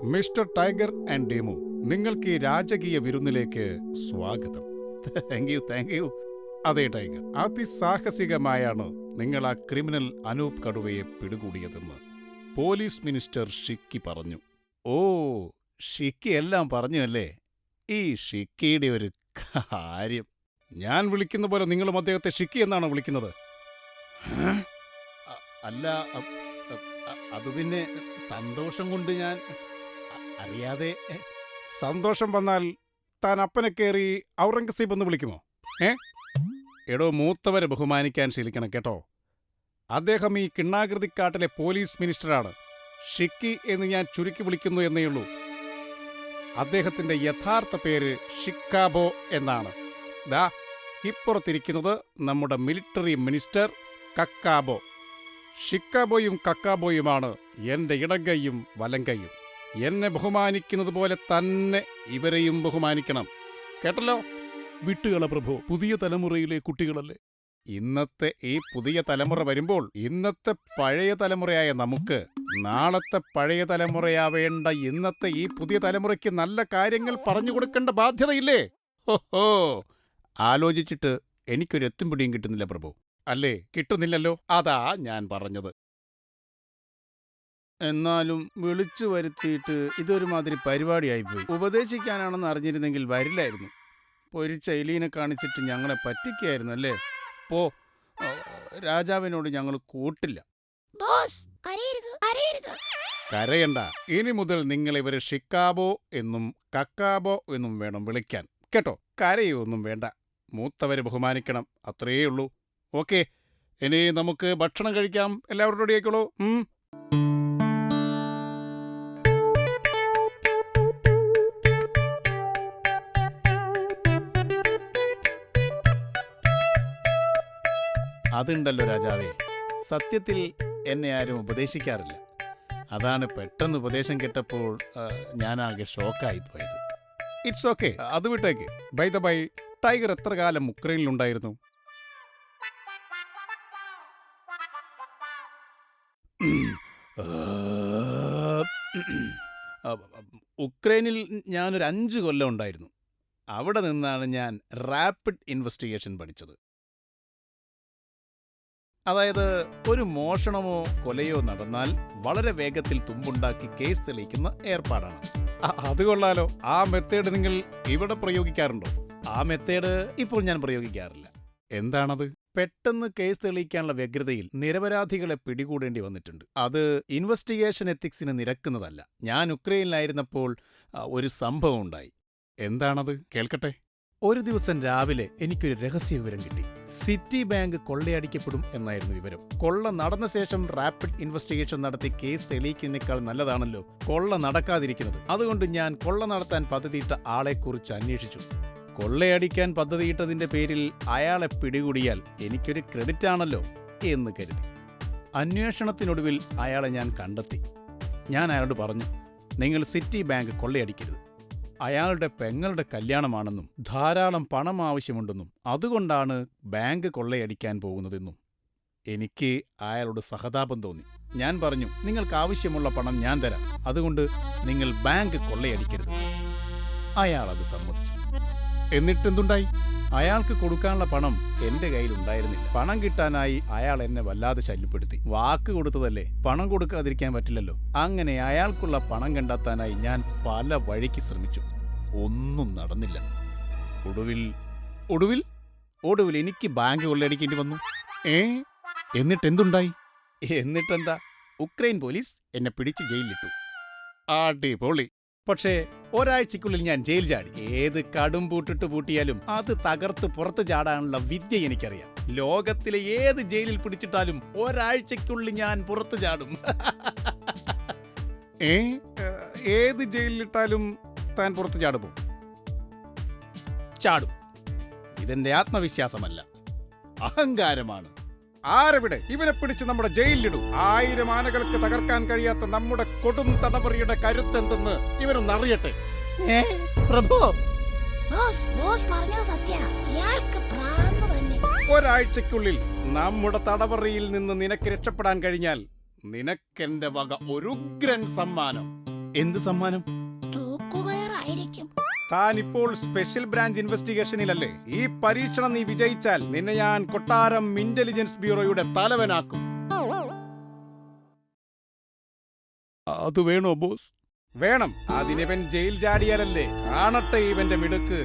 Mister tiger and ഡീമു, നിങ്ങൾക്ക് ഈ രാജകീയ വിരുന്നിലേക്ക് സ്വാഗതം. Thank you. അതെ ടൈഗർ, അതിസാഹസികമായാണ് നിങ്ങൾ ആ ക്രിമിനൽ അനൂപ് കടുവയെ പിടികൂടിയതെന്ന് പോലീസ് മിനിസ്റ്റർ ഷിക്കി പറഞ്ഞു. ഓ, ഷിക്കി എല്ലാം പറഞ്ഞു അല്ലേ? ഈ ഷിക്കിയുടെ ഒരു കാര്യം. ഞാൻ വിളിക്കുന്ന പോലെ നിങ്ങളും അദ്ദേഹത്തെ ഷിക്കി എന്നാണോ വിളിക്കുന്നത്? അല്ല, അത് പിന്നെ സന്തോഷം കൊണ്ട് ഞാൻ അറിയാതെ. സന്തോഷം വന്നാൽ താൻ അപ്പനെ കയറി ഔറംഗസീബ് എന്ന് വിളിക്കുമോ? എടോ, മൂത്തവരെ ബഹുമാനിക്കാൻ ശീലിക്കണം കേട്ടോ. അദ്ദേഹം ഈ കിണ്ണാകൃതിക്കാട്ടിലെ പോലീസ് മിനിസ്റ്ററാണ്. ഷിക്കി എന്ന് ഞാൻ ചുരുക്കി വിളിക്കുന്നു എന്നേയുള്ളൂ. അദ്ദേഹത്തിന്റെ യഥാർത്ഥ പേര് ഷിക്കാബോ എന്നാണ്. ദാ ഇപ്പുറത്തിരിക്കുന്നത് നമ്മുടെ മിലിറ്ററി മിനിസ്റ്റർ കക്കാബോ. ഷിക്കാബോയും കക്കാബോയുമാണ് എൻ്റെ ഇടങ്കൈയും വലങ്കൈയും. എന്നെ ബഹുമാനിക്കുന്നത് പോലെ തന്നെ ഇവരെയും ബഹുമാനിക്കണം, കേട്ടല്ലോ? വിട്ടുകള പ്രഭു, പുതിയ തലമുറയിലെ കുട്ടികളല്ലേ. ഇന്നത്തെ ഈ പുതിയ തലമുറ വരുമ്പോൾ ഇന്നത്തെ പഴയ തലമുറയായ നമുക്ക് നാളത്തെ പഴയ തലമുറയാവേണ്ട ഇന്നത്തെ ഈ പുതിയ തലമുറയ്ക്ക് നല്ല കാര്യങ്ങൾ പറഞ്ഞു കൊടുക്കേണ്ട ബാധ്യതയില്ലേ? ഹോ, ആലോചിച്ചിട്ട് എനിക്കൊരു എത്തും പിടിയും കിട്ടുന്നില്ല പ്രഭു. അല്ലേ? കിട്ടുന്നില്ലല്ലോ, അതാ ഞാൻ പറഞ്ഞത്. എന്നാലും വിളിച്ചു വരുത്തിയിട്ട് ഇതൊരുമാതിരി പരിപാടിയായിപ്പോയി. ഉപദേശിക്കാനാണെന്ന് അറിഞ്ഞിരുന്നെങ്കിൽ വരില്ലായിരുന്നു. പൊരിച്ച എലീനെ കാണിച്ചിട്ട് ഞങ്ങളെ പറ്റിക്കായിരുന്നു അല്ലേ? പോ, രാജാവിനോട് ഞങ്ങൾ കൂട്ടില്ല. കരയണ്ട. ഇനി മുതൽ നിങ്ങളിവരെ ഷിക്കാബോ എന്നും കക്കാബോ എന്നും വേണം വിളിക്കാൻ, കേട്ടോ? കരയൊന്നും വേണ്ട, മൂത്തവരെ ബഹുമാനിക്കണം, അത്രയേ ഉള്ളൂ. ഓക്കെ, ഇനി നമുക്ക് ഭക്ഷണം കഴിക്കാം. എല്ലാവരും റെഡിയായിക്കോളൂ. അതുണ്ടല്ലോ രാജാവേ, സത്യത്തിൽ എന്നെ ആരും ഉപദേശിക്കാറില്ല. അതാണ് പെട്ടെന്ന് ഉപദേശം കേട്ടപ്പോൾ ഞാനാകെ ഷോക്കായിപ്പോയത്. ഇറ്റ്സ് ഓക്കെ, അത് വിട്ടേക്ക്. ബൈ ദ ബൈ, ടൈഗർ എത്ര കാലം ഉക്രൈനിലുണ്ടായിരുന്നു? ഉക്രൈനിൽ ഞാനൊരു 5 കൊല്ലം ഉണ്ടായിരുന്നു. അവിടെ നിന്നാണ് ഞാൻ റാപ്പിഡ് ഇൻവെസ്റ്റിഗേഷൻ പഠിച്ചത്. അതായത് ഒരു മോഷണമോ കൊലയോ നടന്നാൽ വളരെ വേഗത്തിൽ തുമ്പുണ്ടാക്കി കേസ് തെളിയിക്കുന്ന ഏർപ്പാടാണ്. അത് കൊള്ളാലോ. ആ മെത്തേഡ് നിങ്ങൾ ഇവിടെ പ്രയോഗിക്കാറുണ്ടോ? ആ മെത്തേഡ് ഇപ്പോൾ ഞാൻ പ്രയോഗിക്കാറില്ല. എന്താണത്? പെട്ടെന്ന് കേസ് തെളിയിക്കാനുള്ള വ്യഗ്രതയിൽ നിരപരാധികളെ പിടികൂടേണ്ടി വന്നിട്ടുണ്ട്. അത് ഇൻവെസ്റ്റിഗേഷൻ എത്തിക്സിന് നിരക്കുന്നതല്ല. ഞാൻ ഉക്രൈനിലായിരുന്നപ്പോൾ ഒരു സംഭവം ഉണ്ടായി. എന്താണത്? കേൾക്കട്ടെ. ഒരു ദിവസം രാവിലെ എനിക്കൊരു രഹസ്യ വിവരം കിട്ടി. സിറ്റി ബാങ്ക് കൊള്ളയടിക്കപ്പെടും എന്നായിരുന്നു വിവരം. കൊള്ള നടന്ന ശേഷം റാപ്പിഡ് ഇൻവെസ്റ്റിഗേഷൻ നടത്തി കേസ് തെളിയിക്കുന്നതിനേക്കാൾ നല്ലതാണല്ലോ കൊള്ള നടക്കാതിരിക്കുന്നത്. അതുകൊണ്ട് ഞാൻ കൊള്ള നടത്താൻ പദ്ധതിയിട്ട ആളെക്കുറിച്ച് അന്വേഷിച്ചു. കൊള്ളയടിക്കാൻ പദ്ധതിയിട്ടതിന്റെ പേരിൽ അയാളെ പിടികൂടിയാൽ എനിക്കൊരു ക്രെഡിറ്റ് ആണല്ലോ എന്ന് കരുതി. അന്വേഷണത്തിനൊടുവിൽ അയാളെ ഞാൻ കണ്ടെത്തി. ഞാൻ അയാളോട് പറഞ്ഞു, നിങ്ങൾ സിറ്റി ബാങ്ക് കൊള്ളയടിക്കരുത്. അയാളുടെ പെങ്ങളുടെ കല്യാണമാണെന്നും ധാരാളം പണം ആവശ്യമുണ്ടെന്നും അതുകൊണ്ടാണ് ബാങ്ക് കൊള്ളയടിക്കാൻ പോകുന്നതെന്നും. എനിക്ക് അയാളോട് സഹതാപം തോന്നി. ഞാൻ പറഞ്ഞു, നിങ്ങൾക്ക് ആവശ്യമുള്ള പണം ഞാൻ തരാം, അതുകൊണ്ട് നിങ്ങൾ ബാങ്ക് കൊള്ളയടിക്കരുത്. അയാൾ അത് സമ്മതിച്ചു. എന്നിട്ടെന്തുണ്ടായി? അയാൾക്ക് കൊടുക്കാനുള്ള പണം എന്റെ കയ്യിലുണ്ടായിരുന്നില്ല. പണം കിട്ടാനായി അയാൾ എന്നെ വല്ലാതെ ശല്യപ്പെടുത്തി. വാക്ക് കൊടുത്തതല്ലേ, പണം കൊടുക്കാതിരിക്കാൻ പറ്റില്ലല്ലോ. അങ്ങനെ അയാൾക്കുള്ള പണം കണ്ടെത്താനായി ഞാൻ പല വഴിക്ക് ശ്രമിച്ചു. ഒന്നും നടന്നില്ല. ഒടുവിൽ എനിക്ക് ബാങ്ക് കൊള്ളയടിക്കേണ്ടി വന്നു. എന്നിട്ടെന്തുണ്ടായി? എന്നിട്ടെന്താ, ഉക്രൈൻ പോലീസ് എന്നെ പിടിച്ച് ജയിലിലിട്ടു. അടിപൊളി. പക്ഷേ ഒരാഴ്ചക്കുള്ളിൽ ഞാൻ ജയിൽ ചാടി. ഏത് കടും പൂട്ടിട്ട് പൂട്ടിയാലും അത് തകർത്ത് പുറത്ത് ചാടാനുള്ള വിദ്യ എനിക്കറിയാം. ലോകത്തിലെ ഏത് ജയിലിൽ പിടിച്ചിട്ടാലും ഒരാഴ്ചക്കുള്ളിൽ ഞാൻ പുറത്ത് ചാടും. ഏത് ജയിലിലിട്ടാലും താൻ പുറത്ത് ചാടുമോ? ചാടും. ഇതെന്റെ ആത്മവിശ്വാസമല്ല, അഹങ്കാരമാണ്. ആരെവിടെ? ഇവനെ പിടിച്ച് നമ്മുടെ ജയിലിലിടും. 1000 ആനകൾക്ക് തകർക്കാൻ കഴിയാത്ത നമ്മുടെ കൊടും തടവറിയുടെ കരുത്തെന്തെന്ന് ഇവനൊന്ന് അറിയട്ടെ. പ്രഭു, ഒരാഴ്ചക്കുള്ളിൽ നമ്മുടെ തടവറിയിൽ നിന്ന് നിനക്ക് രക്ഷപ്പെടാൻ കഴിഞ്ഞാൽ നിനക്കെന്റെ വക ഒരു ഉഗ്രൻ സമ്മാനം. എന്ത് സമ്മാനം? തൂക്കുകയറായിരിക്കും. താൻ ഇപ്പോൾ സ്പെഷ്യൽ ബ്രാഞ്ച് ഇൻവെസ്റ്റിഗേഷനിലല്ലേ? ഈ പരീക്ഷണം നീ വിജയിച്ചാൽ നിന്നെ ഞാൻ കൊട്ടാരം ഇന്റലിജൻസ് ബ്യൂറോയുടെ തലവനാക്കും. അത് വേണോ ബോസ്? വേണം. അതിനിവൻ ജയിൽ ചാടിയാലല്ലേ കാണട്ടെ ഇവന്റെ മിടുക്ക്.